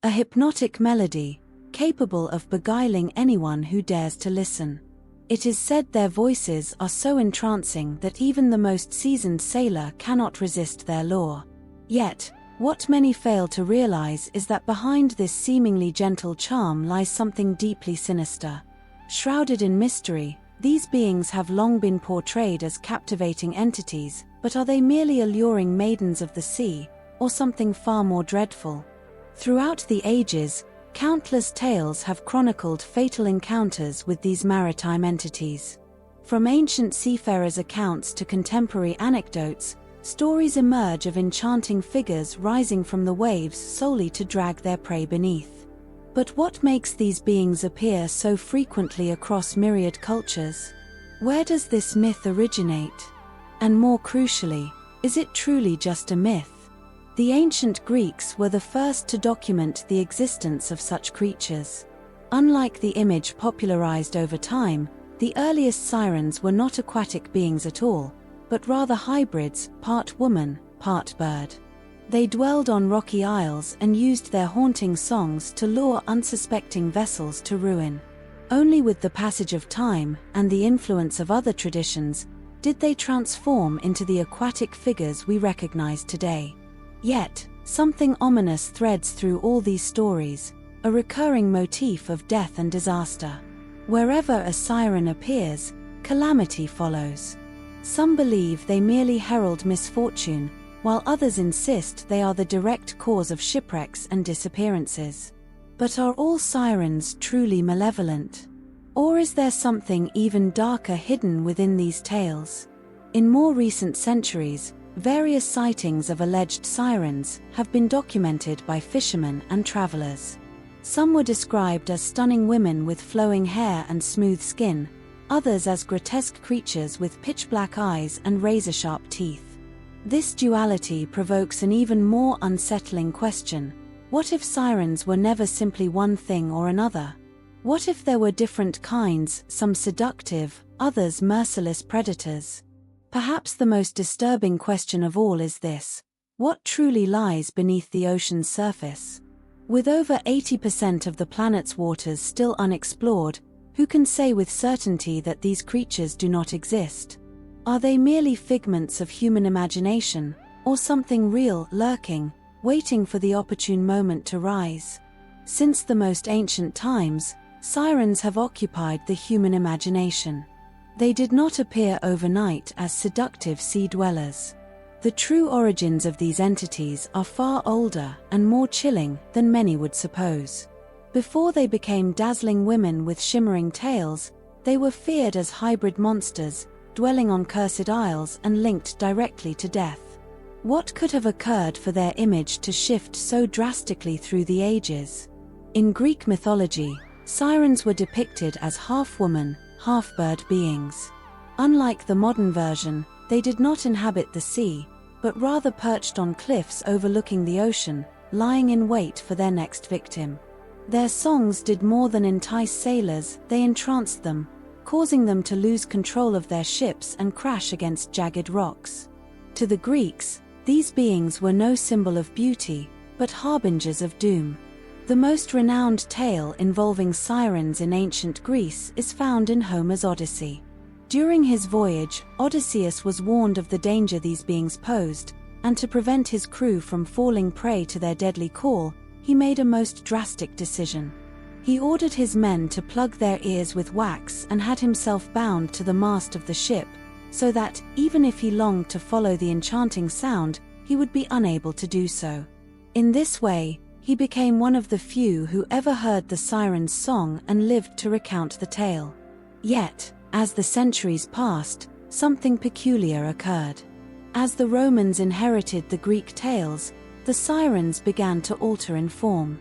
a hypnotic melody, capable of beguiling anyone who dares to listen. It is said their voices are so entrancing that even the most seasoned sailor cannot resist their lure. Yet, what many fail to realize is that behind this seemingly gentle charm lies something deeply sinister. Shrouded in mystery, these beings have long been portrayed as captivating entities, but are they merely alluring maidens of the sea, or something far more dreadful? Throughout the ages, countless tales have chronicled fatal encounters with these maritime entities. From ancient seafarers' accounts to contemporary anecdotes, stories emerge of enchanting figures rising from the waves solely to drag their prey beneath. But what makes these beings appear so frequently across myriad cultures? Where does this myth originate? And more crucially, is it truly just a myth? The ancient Greeks were the first to document the existence of such creatures. Unlike the image popularized over time, the earliest sirens were not aquatic beings at all, but rather hybrids, part woman, part bird. They dwelled on rocky isles and used their haunting songs to lure unsuspecting vessels to ruin. Only with the passage of time and the influence of other traditions did they transform into the aquatic figures we recognize today. Yet, something ominous threads through all these stories, a recurring motif of death and disaster. Wherever a siren appears, calamity follows. Some believe they merely herald misfortune, while others insist they are the direct cause of shipwrecks and disappearances. But are all sirens truly malevolent? Or is there something even darker hidden within these tales? In more recent centuries, various sightings of alleged sirens have been documented by fishermen and travelers. Some were described as stunning women with flowing hair and smooth skin, others as grotesque creatures with pitch-black eyes and razor-sharp teeth. This duality provokes an even more unsettling question. What if sirens were never simply one thing or another? What if there were different kinds, some seductive, others merciless predators? Perhaps the most disturbing question of all is this: what truly lies beneath the ocean's surface? With over 80% of the planet's waters still unexplored, who can say with certainty that these creatures do not exist? Are they merely figments of human imagination, or something real lurking, waiting for the opportune moment to rise? Since the most ancient times, sirens have occupied the human imagination. They did not appear overnight as seductive sea dwellers. The true origins of these entities are far older and more chilling than many would suppose. Before they became dazzling women with shimmering tails, they were feared as hybrid monsters, dwelling on cursed isles and linked directly to death. What could have occurred for their image to shift so drastically through the ages? In Greek mythology, sirens were depicted as half-woman, half-bird beings. Unlike the modern version, they did not inhabit the sea, but rather perched on cliffs overlooking the ocean, lying in wait for their next victim. Their songs did more than entice sailors, they entranced them, causing them to lose control of their ships and crash against jagged rocks. To the Greeks, these beings were no symbol of beauty, but harbingers of doom. The most renowned tale involving sirens in ancient Greece is found in Homer's Odyssey. During his voyage, Odysseus was warned of the danger these beings posed, and to prevent his crew from falling prey to their deadly call, he made a most drastic decision. He ordered his men to plug their ears with wax and had himself bound to the mast of the ship, so that, even if he longed to follow the enchanting sound, he would be unable to do so. In this way, he became one of the few who ever heard the siren's song and lived to recount the tale. Yet, as the centuries passed, something peculiar occurred. As the Romans inherited the Greek tales, the sirens began to alter in form.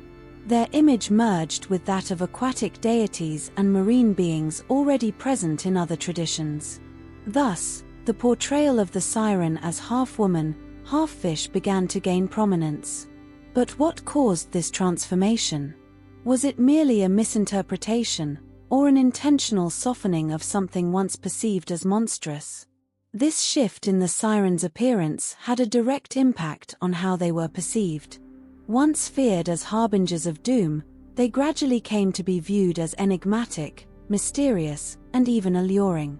Their image merged with that of aquatic deities and marine beings already present in other traditions. Thus, the portrayal of the siren as half-woman, half-fish began to gain prominence. But what caused this transformation? Was it merely a misinterpretation, or an intentional softening of something once perceived as monstrous? This shift in the siren's appearance had a direct impact on how they were perceived. Once feared as harbingers of doom, they gradually came to be viewed as enigmatic, mysterious, and even alluring.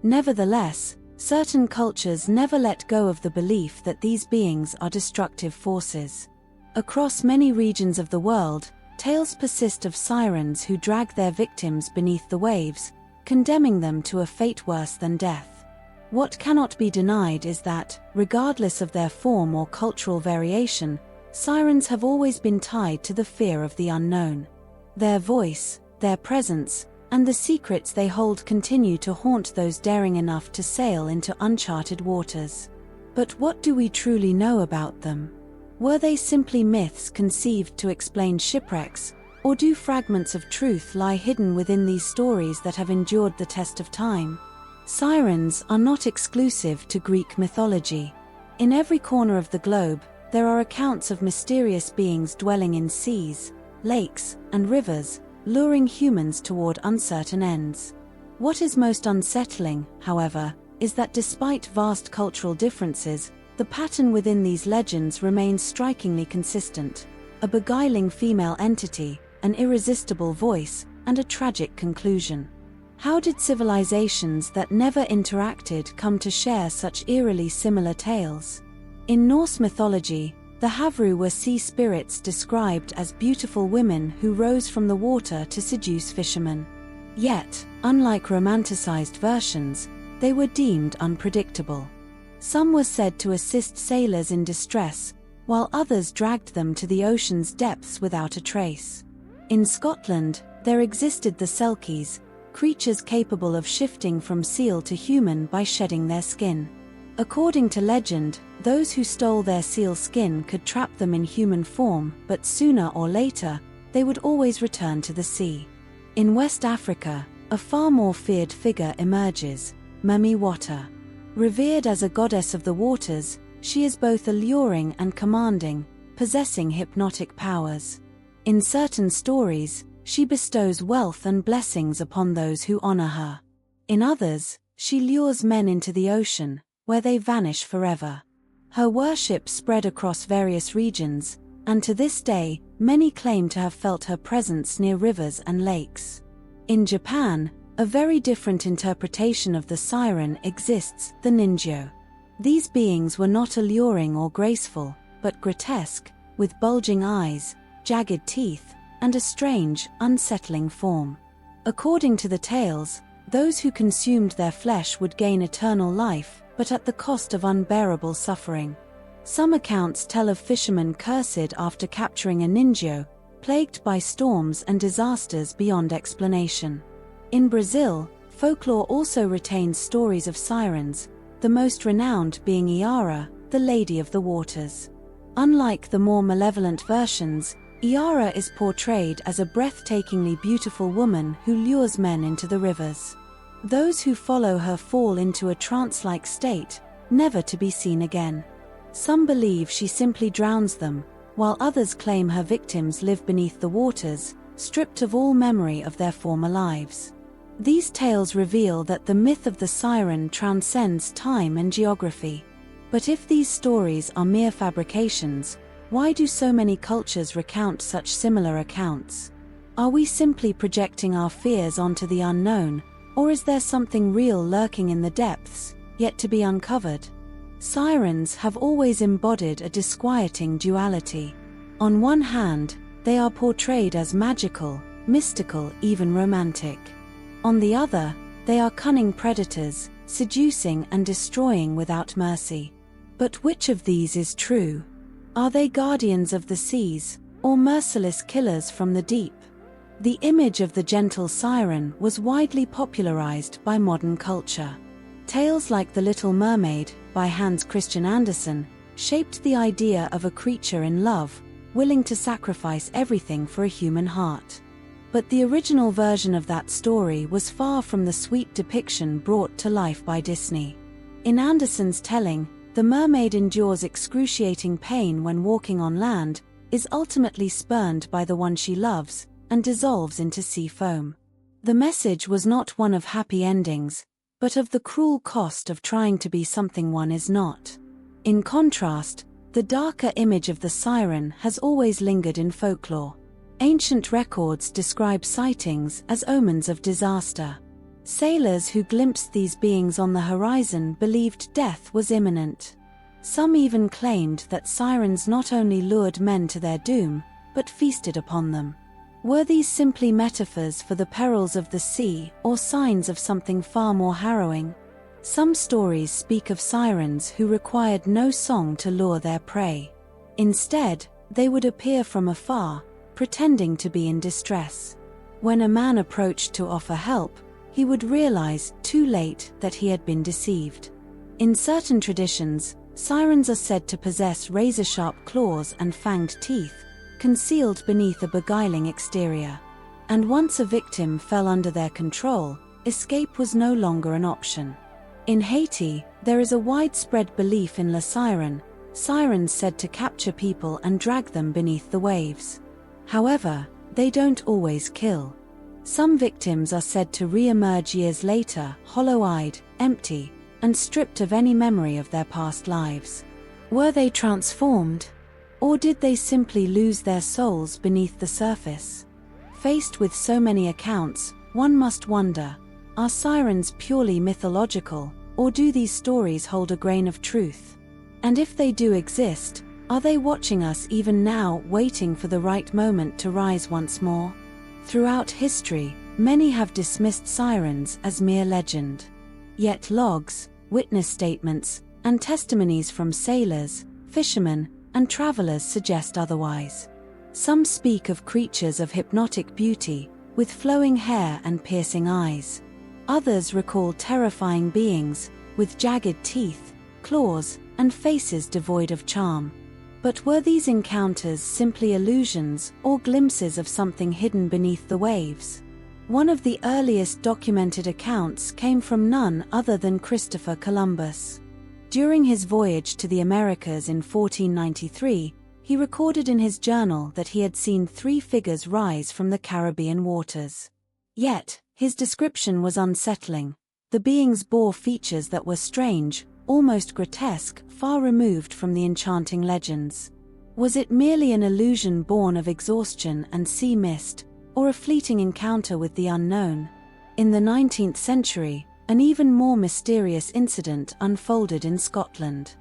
Nevertheless, certain cultures never let go of the belief that these beings are destructive forces. Across many regions of the world, tales persist of sirens who drag their victims beneath the waves, condemning them to a fate worse than death. What cannot be denied is that, regardless of their form or cultural variation, sirens have always been tied to the fear of the unknown. Their voice, their presence, and the secrets they hold continue to haunt those daring enough to sail into uncharted waters. But what do we truly know about them? Were they simply myths conceived to explain shipwrecks, or do fragments of truth lie hidden within these stories that have endured the test of time? Sirens are not exclusive to Greek mythology. In every corner of the globe, there are accounts of mysterious beings dwelling in seas, lakes, and rivers, luring humans toward uncertain ends. What is most unsettling, however, is that despite vast cultural differences, the pattern within these legends remains strikingly consistent: a beguiling female entity, an irresistible voice, and a tragic conclusion. How did civilizations that never interacted come to share such eerily similar tales? In Norse mythology, the Havru were sea spirits described as beautiful women who rose from the water to seduce fishermen. Yet, unlike romanticized versions, they were deemed unpredictable. Some were said to assist sailors in distress, while others dragged them to the ocean's depths without a trace. In Scotland, there existed the Selkies, creatures capable of shifting from seal to human by shedding their skin. According to legend, those who stole their seal skin could trap them in human form, but sooner or later, they would always return to the sea. In West Africa, a far more feared figure emerges: Mermaids. Revered as a goddess of the waters, she is both alluring and commanding, possessing hypnotic powers. In certain stories, she bestows wealth and blessings upon those who honor her. In others, she lures men into the ocean, where they vanish forever. Her worship spread across various regions, and to this day, many claim to have felt her presence near rivers and lakes. In Japan, a very different interpretation of the siren exists: the ninjo. These beings were not alluring or graceful, but grotesque, with bulging eyes, jagged teeth, and a strange, unsettling form. According to the tales, those who consumed their flesh would gain eternal life, but at the cost of unbearable suffering. Some accounts tell of fishermen cursed after capturing a ninjo, plagued by storms and disasters beyond explanation. In Brazil, folklore also retains stories of sirens, the most renowned being Iara, the Lady of the Waters. Unlike the more malevolent versions, Iara is portrayed as a breathtakingly beautiful woman who lures men into the rivers. Those who follow her fall into a trance-like state, never to be seen again. Some believe she simply drowns them, while others claim her victims live beneath the waters, stripped of all memory of their former lives. These tales reveal that the myth of the siren transcends time and geography. But if these stories are mere fabrications, why do so many cultures recount such similar accounts? Are we simply projecting our fears onto the unknown, or is there something real lurking in the depths, yet to be uncovered? Sirens have always embodied a disquieting duality. On one hand, they are portrayed as magical, mystical, even romantic. On the other, they are cunning predators, seducing and destroying without mercy. But which of these is true? Are they guardians of the seas, or merciless killers from the deep? The image of the gentle siren was widely popularized by modern culture. Tales like The Little Mermaid, by Hans Christian Andersen, shaped the idea of a creature in love, willing to sacrifice everything for a human heart. But the original version of that story was far from the sweet depiction brought to life by Disney. In Andersen's telling, the mermaid endures excruciating pain when walking on land, is ultimately spurned by the one she loves, and dissolves into sea foam. The message was not one of happy endings, but of the cruel cost of trying to be something one is not. In contrast, The darker image of the siren has always lingered in folklore. Ancient records describe sightings as omens of disaster. Sailors who glimpsed these beings on the horizon believed death was imminent. Some even claimed that sirens not only lured men to their doom, but feasted upon them. Were these simply metaphors for the perils of the sea, or signs of something far more harrowing? Some stories speak of sirens who required no song to lure their prey. Instead, they would appear from afar, pretending to be in distress. When a man approached to offer help, he would realize, too late, that he had been deceived. In certain traditions, sirens are said to possess razor-sharp claws and fanged teeth, concealed beneath a beguiling exterior. And once a victim fell under their control, escape was no longer an option. In Haiti, there is a widespread belief in La Siren, sirens said to capture people and drag them beneath the waves. However, they don't always kill. Some victims are said to re-emerge years later, hollow-eyed, empty, and stripped of any memory of their past lives. Were they transformed? Or did they simply lose their souls beneath the surface? Faced with so many accounts, one must wonder, are sirens purely mythological, or do these stories hold a grain of truth? And if they do exist, are they watching us even now, waiting for the right moment to rise once more? Throughout history, many have dismissed sirens as mere legend. Yet logs, witness statements, and testimonies from sailors, fishermen, and travelers suggest otherwise. Some speak of creatures of hypnotic beauty, with flowing hair and piercing eyes. Others recall terrifying beings, with jagged teeth, claws, and faces devoid of charm. But were these encounters simply illusions or glimpses of something hidden beneath the waves? One of the earliest documented accounts came from none other than Christopher Columbus. During his voyage to the Americas in 1493, he recorded in his journal that he had seen 3 figures rise from the Caribbean waters. Yet, his description was unsettling. The beings bore features that were strange, almost grotesque, far removed from the enchanting legends. Was it merely an illusion born of exhaustion and sea mist, or a fleeting encounter with the unknown? In the 19th century, an even more mysterious incident unfolded in Scotland.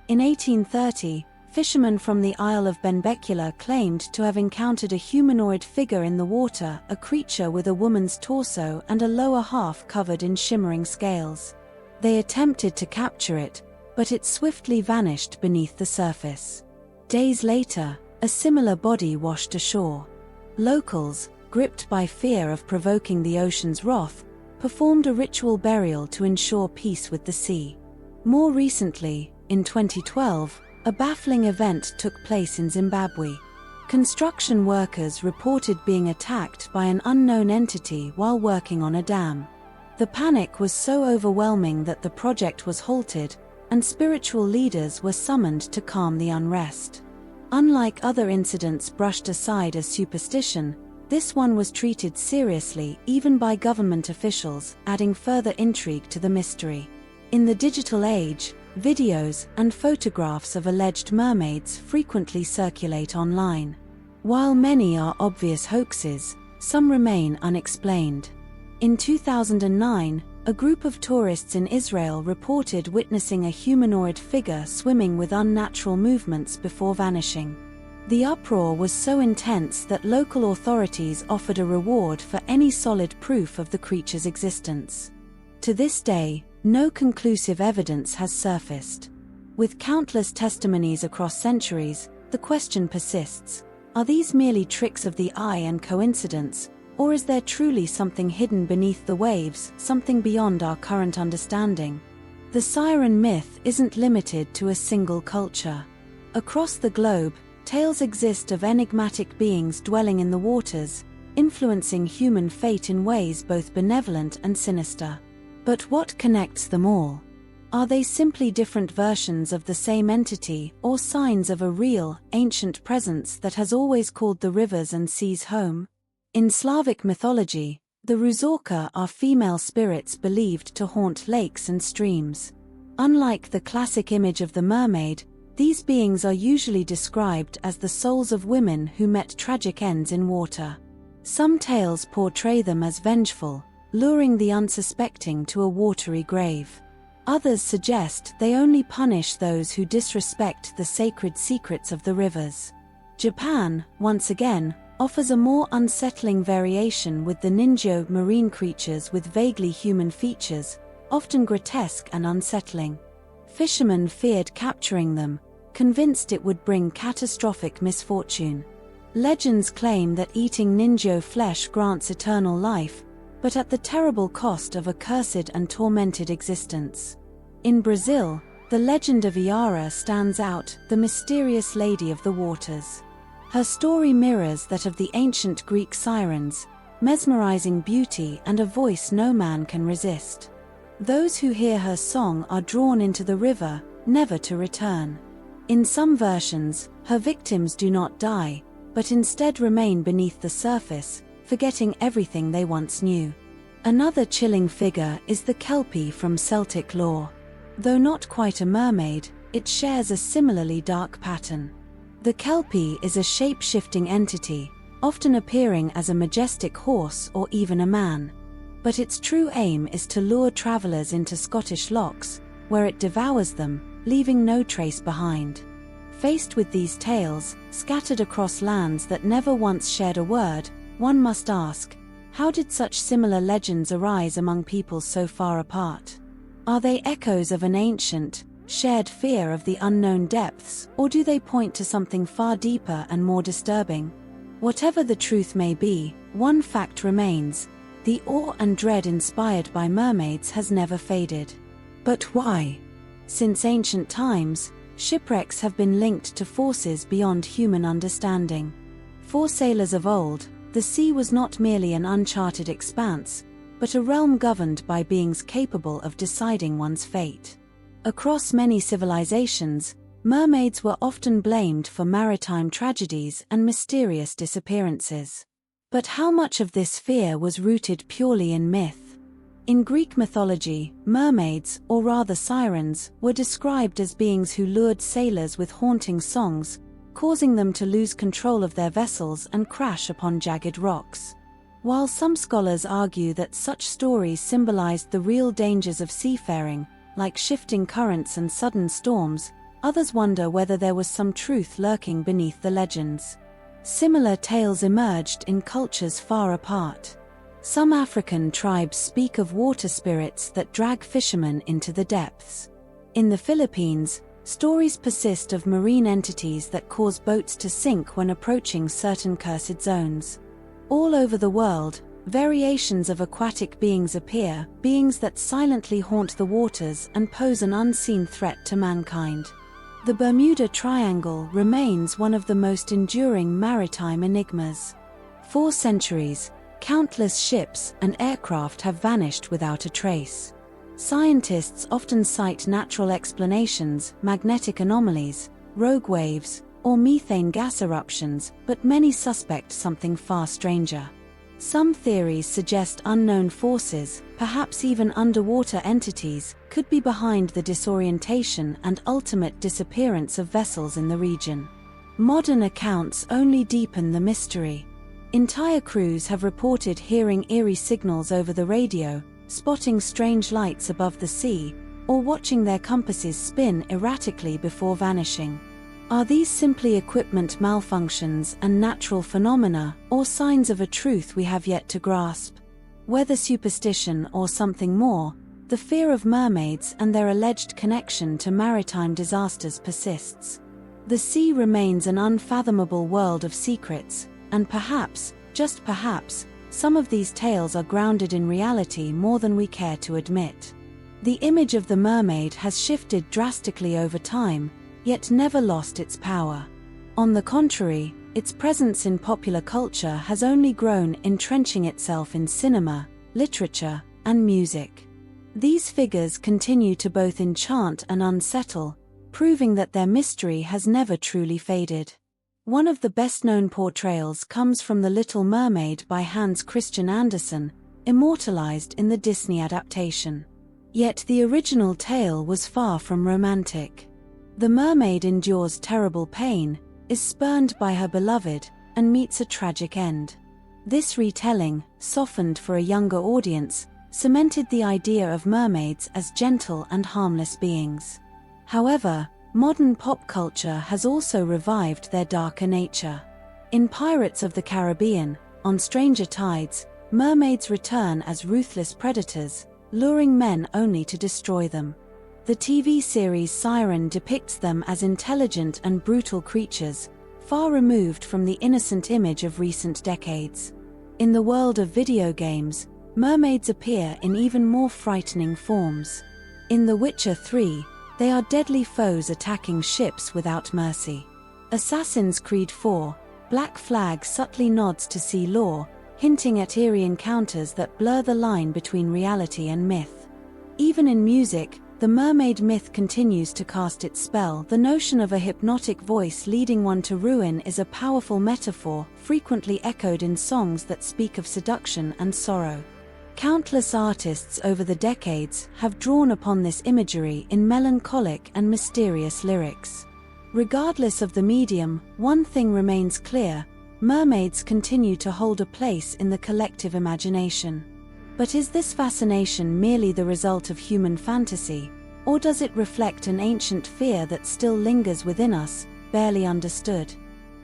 In 1830, fishermen from the Isle of Benbecula claimed to have encountered a humanoid figure in the water, a creature with a woman's torso and a lower half covered in shimmering scales. They attempted to capture it, but it swiftly vanished beneath the surface. Days later, a similar body washed ashore. Locals, gripped by fear of provoking the ocean's wrath, performed a ritual burial to ensure peace with the sea. More recently, in 2012, a baffling event took place in Zimbabwe. Construction workers reported being attacked by an unknown entity while working on a dam. The panic was so overwhelming that the project was halted, and spiritual leaders were summoned to calm the unrest. Unlike other incidents brushed aside as superstition, this one was treated seriously even by government officials, adding further intrigue to the mystery. In the digital age, videos and photographs of alleged mermaids frequently circulate online. While many are obvious hoaxes, some remain unexplained. In 2009, a group of tourists in Israel reported witnessing a humanoid figure swimming with unnatural movements before vanishing. The uproar was so intense that local authorities offered a reward for any solid proof of the creature's existence. To this day, no conclusive evidence has surfaced. With countless testimonies across centuries, the question persists: are these merely tricks of the eye and coincidence, or is there truly something hidden beneath the waves, something beyond our current understanding? The siren myth isn't limited to a single culture. Across the globe, tales exist of enigmatic beings dwelling in the waters, influencing human fate in ways both benevolent and sinister. But what connects them all? Are they simply different versions of the same entity, or signs of a real, ancient presence that has always called the rivers and seas home? In Slavic mythology, the Ruzorka are female spirits believed to haunt lakes and streams. Unlike the classic image of the mermaid, These beings are usually described as the souls of women who met tragic ends in water. Some tales portray them as vengeful, luring the unsuspecting to a watery grave. Others suggest they only punish those who disrespect the sacred secrets of the rivers. Japan, once again, offers a more unsettling variation with the ninjo marine creatures with vaguely human features, often grotesque and unsettling. Fishermen feared capturing them, convinced it would bring catastrophic misfortune. Legends claim that eating ninjo flesh grants eternal life, but at the terrible cost of a cursed and tormented existence. In Brazil, the legend of Iara stands out, the mysterious lady of the waters. Her story mirrors that of the ancient Greek sirens, mesmerizing beauty and a voice no man can resist. Those who hear her song are drawn into the river, never to return. In some versions, her victims do not die, but instead remain beneath the surface, forgetting everything they once knew. Another chilling figure is the Kelpie from Celtic lore. Though not quite a mermaid, it shares a similarly dark pattern. The Kelpie is a shape-shifting entity, often appearing as a majestic horse or even a man. But its true aim is to lure travelers into Scottish lochs, where it devours them, leaving no trace behind. Faced with these tales, scattered across lands that never once shared a word, one must ask, how did such similar legends arise among peoples so far apart? Are they echoes of an ancient, shared fear of the unknown depths, or do they point to something far deeper and more disturbing? Whatever the truth may be, one fact remains: the awe and dread inspired by mermaids has never faded. But why? Since ancient times, shipwrecks have been linked to forces beyond human understanding. For sailors of old, the sea was not merely an uncharted expanse, but a realm governed by beings capable of deciding one's fate. Across many civilizations, mermaids were often blamed for maritime tragedies and mysterious disappearances. But how much of this fear was rooted purely in myth? In Greek mythology, mermaids, or rather sirens, were described as beings who lured sailors with haunting songs, causing them to lose control of their vessels and crash upon jagged rocks. While some scholars argue that such stories symbolized the real dangers of seafaring, like shifting currents and sudden storms, others wonder whether there was some truth lurking beneath the legends. Similar tales emerged in cultures far apart. Some African tribes speak of water spirits that drag fishermen into the depths. In the Philippines, stories persist of marine entities that cause boats to sink when approaching certain cursed zones. All over the world, variations of aquatic beings appear, beings that silently haunt the waters and pose an unseen threat to mankind. The Bermuda Triangle remains one of the most enduring maritime enigmas. For centuries, countless ships and aircraft have vanished without a trace. Scientists often cite natural explanations, magnetic anomalies, rogue waves, or methane gas eruptions, but many suspect something far stranger. Some theories suggest unknown forces, perhaps even underwater entities, could be behind the disorientation and ultimate disappearance of vessels in the region. Modern accounts only deepen the mystery. Entire crews have reported hearing eerie signals over the radio, spotting strange lights above the sea, or watching their compasses spin erratically before vanishing. Are these simply equipment malfunctions and natural phenomena, or signs of a truth we have yet to grasp? Whether superstition or something more, the fear of mermaids and their alleged connection to maritime disasters persists. The sea remains an unfathomable world of secrets, and perhaps, just perhaps, some of these tales are grounded in reality more than we care to admit. The image of the mermaid has shifted drastically over time, yet never lost its power. On the contrary, its presence in popular culture has only grown, entrenching itself in cinema, literature, and music. These figures continue to both enchant and unsettle, proving that their mystery has never truly faded. One of the best-known portrayals comes from The Little Mermaid by Hans Christian Andersen, immortalized in the Disney adaptation. Yet the original tale was far from romantic. The mermaid endures terrible pain, is spurned by her beloved, and meets a tragic end. This retelling, softened for a younger audience, cemented the idea of mermaids as gentle and harmless beings. However, modern pop culture has also revived their darker nature. In Pirates of the Caribbean, on Stranger Tides, mermaids return as ruthless predators, luring men only to destroy them. The TV series Siren depicts them as intelligent and brutal creatures, far removed from the innocent image of recent decades. In the world of video games, mermaids appear in even more frightening forms. In The Witcher 3, they are deadly foes attacking ships without mercy. Assassin's Creed 4, Black Flag subtly nods to sea lore, hinting at eerie encounters that blur the line between reality and myth. Even in music, the mermaid myth continues to cast its spell. The notion of a hypnotic voice leading one to ruin is a powerful metaphor, frequently echoed in songs that speak of seduction and sorrow. Countless artists over the decades have drawn upon this imagery in melancholic and mysterious lyrics. Regardless of the medium, one thing remains clear: mermaids continue to hold a place in the collective imagination. But is this fascination merely the result of human fantasy, or does it reflect an ancient fear that still lingers within us, barely understood?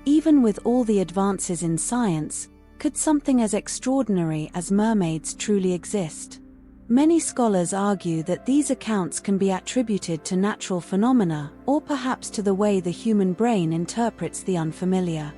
Even with all the advances in science, could something as extraordinary as mermaids truly exist? Many scholars argue that these accounts can be attributed to natural phenomena, or perhaps to the way the human brain interprets the unfamiliar.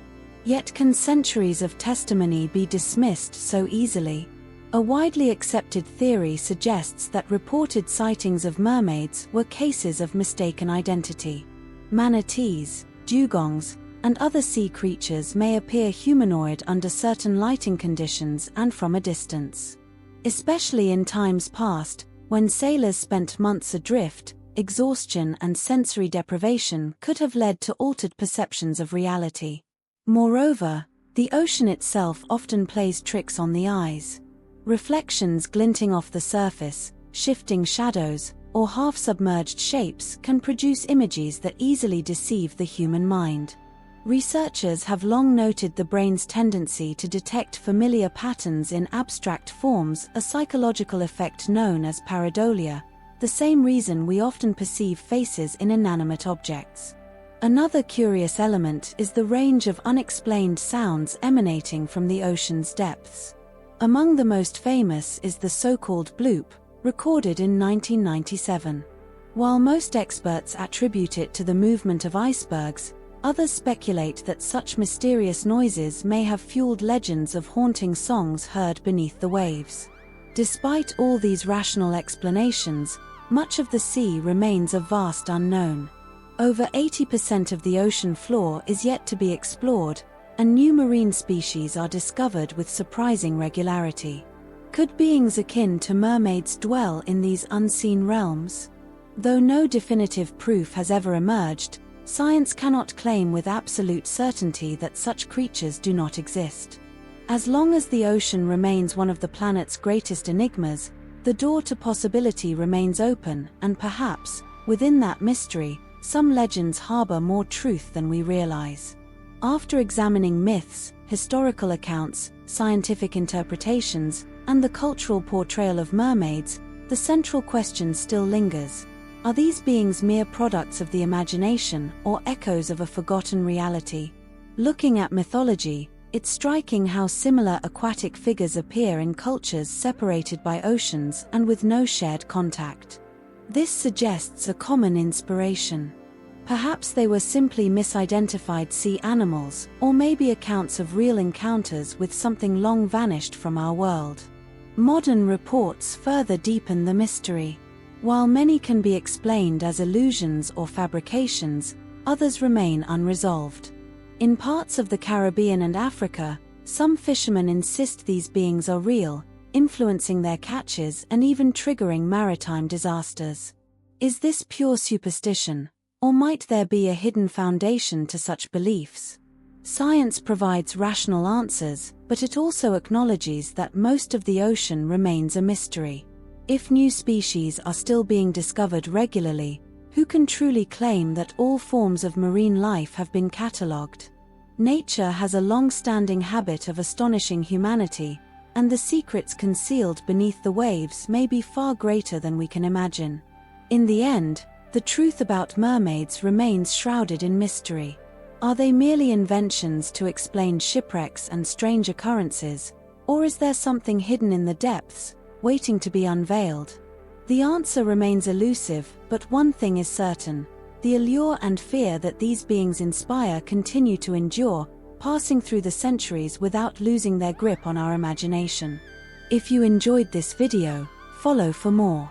Yet can centuries of testimony be dismissed so easily? A widely accepted theory suggests that reported sightings of mermaids were cases of mistaken identity. Manatees, dugongs, and other sea creatures may appear humanoid under certain lighting conditions and from a distance. Especially in times past, when sailors spent months adrift, exhaustion and sensory deprivation could have led to altered perceptions of reality. Moreover, the ocean itself often plays tricks on the eyes. Reflections glinting off the surface, shifting shadows, or half-submerged shapes can produce images that easily deceive the human mind. Researchers have long noted the brain's tendency to detect familiar patterns in abstract forms, a psychological effect known as pareidolia, the same reason we often perceive faces in inanimate objects. Another curious element is the range of unexplained sounds emanating from the ocean's depths. Among the most famous is the so-called bloop, recorded in 1997. While most experts attribute it to the movement of icebergs, others speculate that such mysterious noises may have fueled legends of haunting songs heard beneath the waves. Despite all these rational explanations, much of the sea remains a vast unknown. Over 80% of the ocean floor is yet to be explored, and new marine species are discovered with surprising regularity. Could beings akin to mermaids dwell in these unseen realms? Though no definitive proof has ever emerged, science cannot claim with absolute certainty that such creatures do not exist. As long as the ocean remains one of the planet's greatest enigmas, the door to possibility remains open, and perhaps, within that mystery, some legends harbor more truth than we realize. After examining myths, historical accounts, scientific interpretations, and the cultural portrayal of mermaids, the central question still lingers. Are these beings mere products of the imagination or echoes of a forgotten reality? Looking at mythology, it's striking how similar aquatic figures appear in cultures separated by oceans and with no shared contact. This suggests a common inspiration. Perhaps they were simply misidentified sea animals, or maybe accounts of real encounters with something long vanished from our world. Modern reports further deepen the mystery. While many can be explained as illusions or fabrications, others remain unresolved. In parts of the Caribbean and Africa, some fishermen insist these beings are real, influencing their catches and even triggering maritime disasters. Is this pure superstition? Or might there be a hidden foundation to such beliefs? Science provides rational answers, but it also acknowledges that most of the ocean remains a mystery. If new species are still being discovered regularly, Who can truly claim that all forms of marine life have been catalogued? Nature has a long-standing habit of astonishing humanity, and the secrets concealed beneath the waves may be far greater than we can imagine. In the end, the truth about mermaids remains shrouded in mystery. Are they merely inventions to explain shipwrecks and strange occurrences, or is there something hidden in the depths, waiting to be unveiled? The answer remains elusive, but one thing is certain: the allure and fear that these beings inspire continue to endure, passing through the centuries without losing their grip on our imagination. If you enjoyed this video, follow for more.